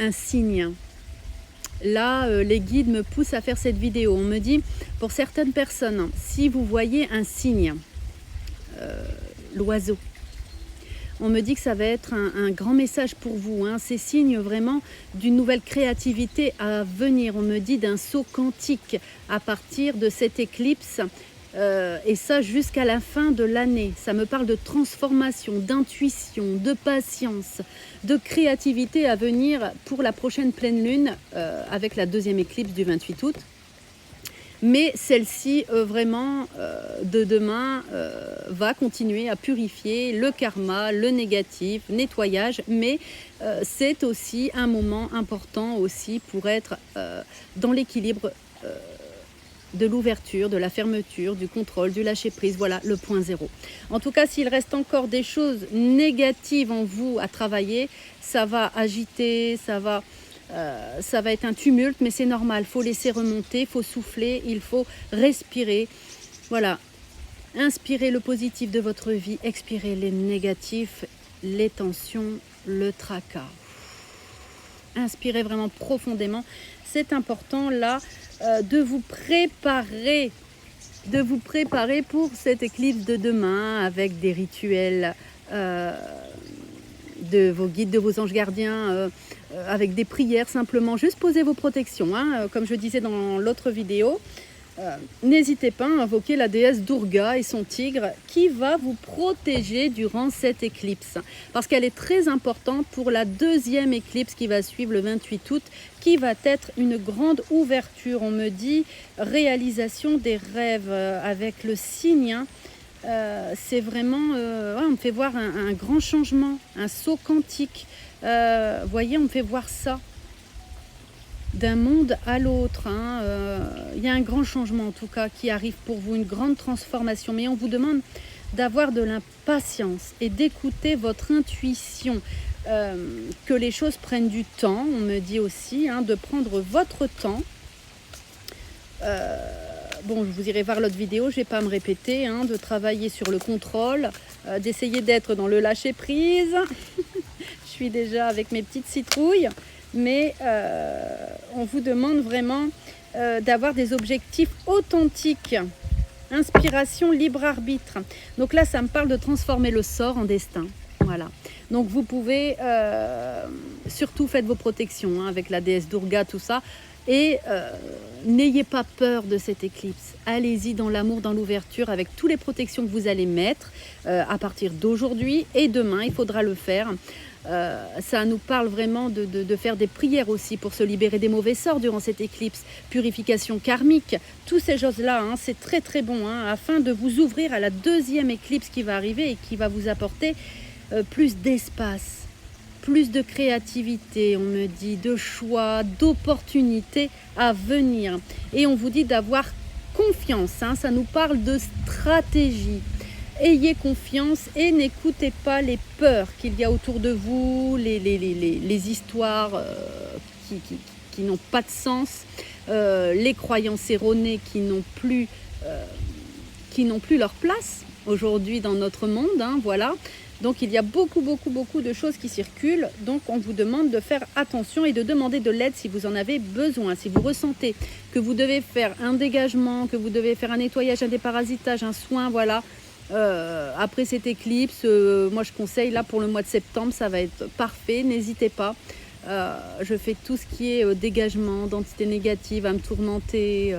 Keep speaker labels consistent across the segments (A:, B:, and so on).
A: un signe. Là, les guides me poussent à faire cette vidéo. On me dit, pour certaines personnes, si vous voyez un signe, l'oiseau, on me dit que ça va être un grand message pour vous. C'est signe vraiment d'une nouvelle créativité à venir. On me dit d'un saut quantique à partir de cette éclipse. Et ça jusqu'à la fin de l'année. Ça me parle de transformation, d'intuition, de patience, de créativité à venir pour la prochaine pleine lune avec la deuxième éclipse du 28 août. Mais celle-ci, vraiment, de demain, va continuer à purifier le karma, le négatif, nettoyage. Mais c'est aussi un moment important aussi pour être dans l'équilibre de l'ouverture, de la fermeture, du contrôle, du lâcher-prise. Voilà le point zéro. En tout cas, s'il reste encore des choses négatives en vous à travailler, ça va agiter, ça va être un tumulte, mais c'est normal. Il faut laisser remonter, il faut souffler, il faut respirer. Voilà. Inspirez le positif de votre vie, expirez les négatifs, les tensions, le tracas. Inspirez vraiment profondément. C'est important là de vous préparer pour cette éclipse de demain avec des rituels de vos guides, de vos anges gardiens, avec des prières simplement. Juste posez vos protections, comme je disais dans l'autre vidéo. N'hésitez pas à invoquer la déesse Durga et son tigre qui va vous protéger durant cette éclipse parce qu'elle est très importante pour la deuxième éclipse qui va suivre le 28 août qui va être une grande ouverture, on me dit réalisation des rêves avec le signe. C'est vraiment, on me fait voir un grand changement, un saut quantique. Voyez, on me fait voir ça. D'un monde à l'autre, y a un grand changement en tout cas qui arrive pour vous, une grande transformation, mais on vous demande d'avoir de l'impatience et d'écouter votre intuition, que les choses prennent du temps, on me dit aussi, de prendre votre temps. Bon, je vous irez voir l'autre vidéo, je ne vais pas me répéter, de travailler sur le contrôle, d'essayer d'être dans le lâcher-prise. Je suis déjà avec mes petites citrouilles. Mais on vous demande vraiment d'avoir des objectifs authentiques. Inspiration, libre arbitre. Donc là, ça me parle de transformer le sort en destin. Voilà. Donc vous pouvez, surtout faites vos protections avec la déesse Durga, tout ça. Et n'ayez pas peur de cette éclipse. Allez-y dans l'amour, dans l'ouverture, avec toutes les protections que vous allez mettre à partir d'aujourd'hui et demain. Il faudra le faire. Ça nous parle vraiment de faire des prières aussi pour se libérer des mauvais sorts durant cette éclipse, purification karmique, toutes ces choses-là, c'est très très bon, afin de vous ouvrir à la deuxième éclipse qui va arriver et qui va vous apporter plus d'espace, plus de créativité, on me dit, de choix, d'opportunités à venir. Et on vous dit d'avoir confiance, ça nous parle de stratégie. Ayez confiance et n'écoutez pas les peurs qu'il y a autour de vous, les histoires qui n'ont pas de sens, les croyances erronées qui n'ont plus leur place aujourd'hui dans notre monde. Voilà. Donc il y a beaucoup de choses qui circulent. Donc on vous demande de faire attention et de demander de l'aide si vous en avez besoin. Si vous ressentez que vous devez faire un dégagement, que vous devez faire un nettoyage, un déparasitage, un soin, voilà. Après cette éclipse, moi je conseille là pour le mois de septembre, ça va être parfait, n'hésitez pas. Je fais tout ce qui est dégagement d'entités négatives, à me tourmenter,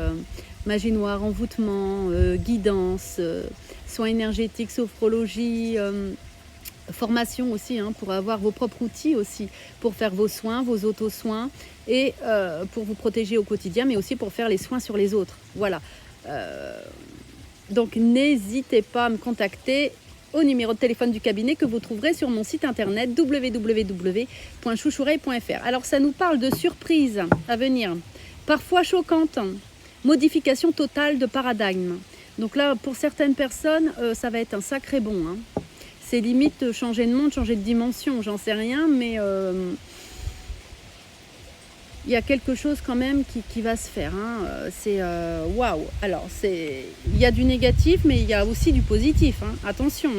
A: magie noire, envoûtement, guidance, soins énergétiques, sophrologie, formation aussi, pour avoir vos propres outils aussi, pour faire vos soins, vos auto-soins et pour vous protéger au quotidien, mais aussi pour faire les soins sur les autres. Voilà. Donc n'hésitez pas à me contacter au numéro de téléphone du cabinet que vous trouverez sur mon site internet www.chouchoureille.fr. Alors ça nous parle de surprises à venir, parfois choquantes, modification totale de paradigme. Donc là, pour certaines personnes, ça va être un sacré bon. C'est limite changer de monde, changer de dimension, j'en sais rien, mais il y a quelque chose quand même qui va se faire. C'est waouh. Alors, il y a du négatif, mais il y a aussi du positif. Attention.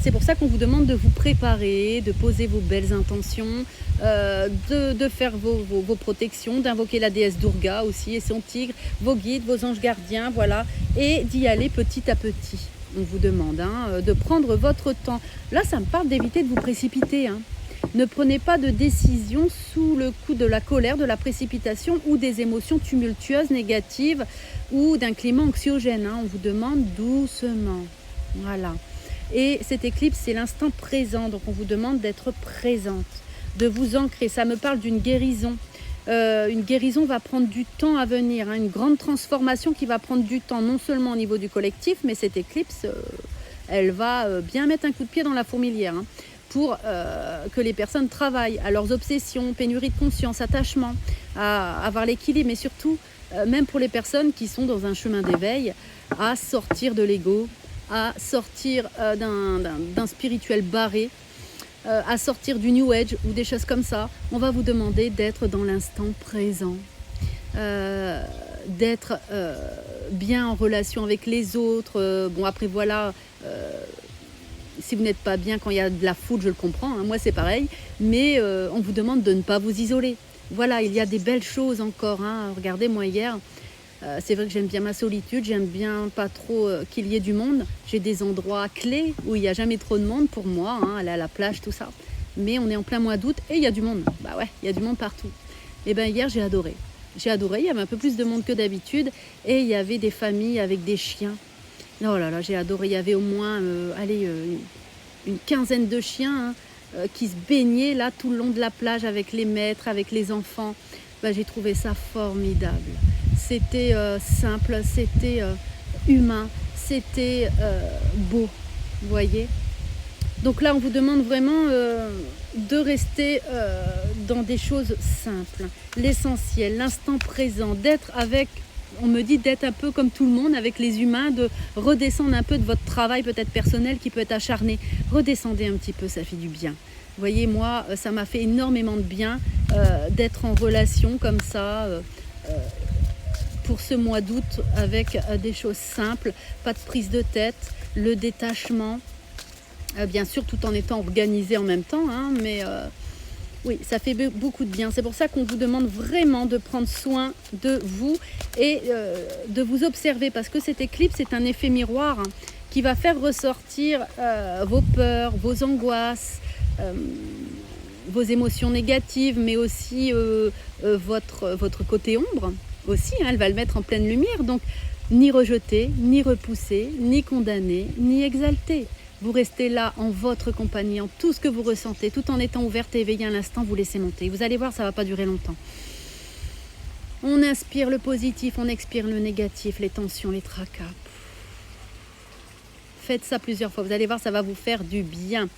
A: C'est pour ça qu'on vous demande de vous préparer, de poser vos belles intentions, de faire vos protections, d'invoquer la déesse Durga aussi et son tigre, vos guides, vos anges gardiens, voilà, et d'y aller petit à petit. On vous demande de prendre votre temps. Là, ça me parle d'éviter de vous précipiter. Ne prenez pas de décision sous le coup de la colère, de la précipitation ou des émotions tumultueuses, négatives ou d'un climat anxiogène. On vous demande doucement. Voilà. Et cette éclipse, c'est l'instant présent. Donc, on vous demande d'être présente, de vous ancrer. Ça me parle d'une guérison. Une guérison va prendre du temps à venir. Une grande transformation qui va prendre du temps, non seulement au niveau du collectif, mais cette éclipse, elle va bien mettre un coup de pied dans la fourmilière. Pour que les personnes travaillent à leurs obsessions, pénurie de conscience, attachement, à avoir l'équilibre, mais surtout, même pour les personnes qui sont dans un chemin d'éveil, à sortir de l'ego, à sortir d'un spirituel barré, à sortir du New Age ou des choses comme ça. On va vous demander d'être dans l'instant présent, d'être bien en relation avec les autres. Bon, après, voilà... si vous n'êtes pas bien quand il y a de la foule, je le comprends, moi c'est pareil, mais on vous demande de ne pas vous isoler. Voilà, il y a des belles choses encore. Regardez, moi hier, c'est vrai que j'aime bien ma solitude, j'aime bien pas trop qu'il y ait du monde. J'ai des endroits clés où il n'y a jamais trop de monde pour moi, aller à la plage, tout ça. Mais on est en plein mois d'août et il y a du monde. Bah ouais, il y a du monde partout. Et bien hier, j'ai adoré. J'ai adoré, il y avait un peu plus de monde que d'habitude et il y avait des familles avec des chiens. Oh là là, j'ai adoré. Il y avait au moins une quinzaine de chiens qui se baignaient là tout le long de la plage avec les maîtres, avec les enfants. J'ai trouvé ça formidable. C'était simple, c'était humain, c'était beau, vous voyez. Donc là, on vous demande vraiment de rester dans des choses simples, l'essentiel, l'instant présent, d'être avec... On me dit d'être un peu comme tout le monde avec les humains, de redescendre un peu de votre travail peut-être personnel qui peut être acharné. Redescendez un petit peu, ça fait du bien. Vous voyez, moi, ça m'a fait énormément de bien d'être en relation comme ça pour ce mois d'août avec des choses simples, pas de prise de tête, le détachement, bien sûr tout en étant organisé en même temps, mais... oui, ça fait beaucoup de bien. C'est pour ça qu'on vous demande vraiment de prendre soin de vous et de vous observer. Parce que cette éclipse, c'est un effet miroir qui va faire ressortir vos peurs, vos angoisses, vos émotions négatives, mais aussi votre côté ombre aussi. Elle va le mettre en pleine lumière. Donc, ni rejeter, ni repousser, ni condamner, ni exalter. Vous restez là en votre compagnie, en tout ce que vous ressentez, tout en étant ouverte et éveillée à l'instant, vous laissez monter. Vous allez voir, ça ne va pas durer longtemps. On inspire le positif, on expire le négatif, les tensions, les tracas. Faites ça plusieurs fois, vous allez voir, ça va vous faire du bien.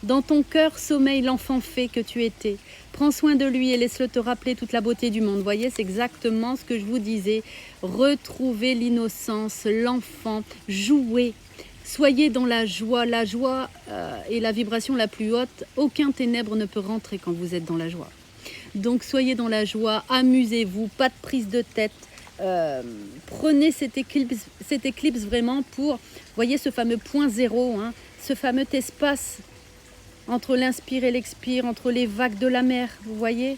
A: Dans ton cœur sommeille l'enfant fait que tu étais. Prends soin de lui et laisse-le te rappeler toute la beauté du monde. Vous voyez, c'est exactement ce que je vous disais. Retrouvez l'innocence, l'enfant, jouez. Soyez dans la joie est la vibration la plus haute. Aucun ténèbre ne peut rentrer quand vous êtes dans la joie. Donc soyez dans la joie, amusez-vous, pas de prise de tête. Prenez cette éclipse vraiment pour, voyez ce fameux point zéro, ce fameux espace entre l'inspire et l'expire, entre les vagues de la mer, vous voyez.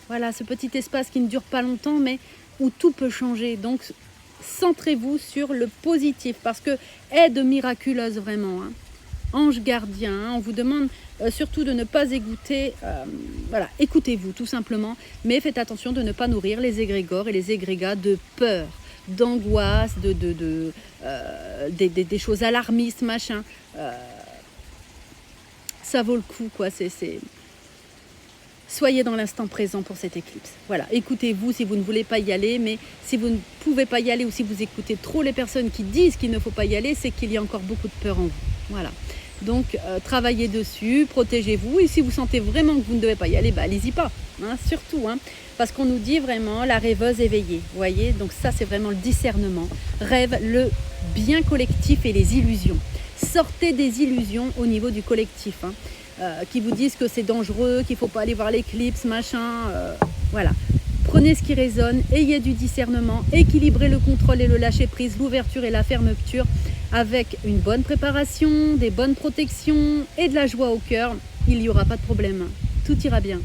A: Voilà, ce petit espace qui ne dure pas longtemps, mais où tout peut changer. Donc, centrez-vous sur le positif parce que aide miraculeuse vraiment, ange gardien, on vous demande surtout de ne pas écouter, voilà, écoutez-vous tout simplement, mais faites attention de ne pas nourrir les égrégores et les égrégats de peur, d'angoisse, des choses alarmistes, machin. Ça vaut le coup, quoi. Soyez dans l'instant présent pour cette éclipse. Voilà, écoutez-vous si vous ne voulez pas y aller, mais si vous ne pouvez pas y aller ou si vous écoutez trop les personnes qui disent qu'il ne faut pas y aller, c'est qu'il y a encore beaucoup de peur en vous. Voilà. Donc, travaillez dessus, protégez-vous. Et si vous sentez vraiment que vous ne devez pas y aller, allez-y pas. Surtout, parce qu'on nous dit vraiment la rêveuse éveillée. Vous voyez, donc ça, c'est vraiment le discernement. Rêve le bien collectif et les illusions. Sortez des illusions au niveau du collectif. Qui vous disent que c'est dangereux, qu'il ne faut pas aller voir l'éclipse, machin. Voilà. Prenez ce qui résonne, ayez du discernement, équilibrez le contrôle et le lâcher-prise, l'ouverture et la fermeture. avec une bonne préparation, des bonnes protections et de la joie au cœur, il n'y aura pas de problème. Tout ira bien.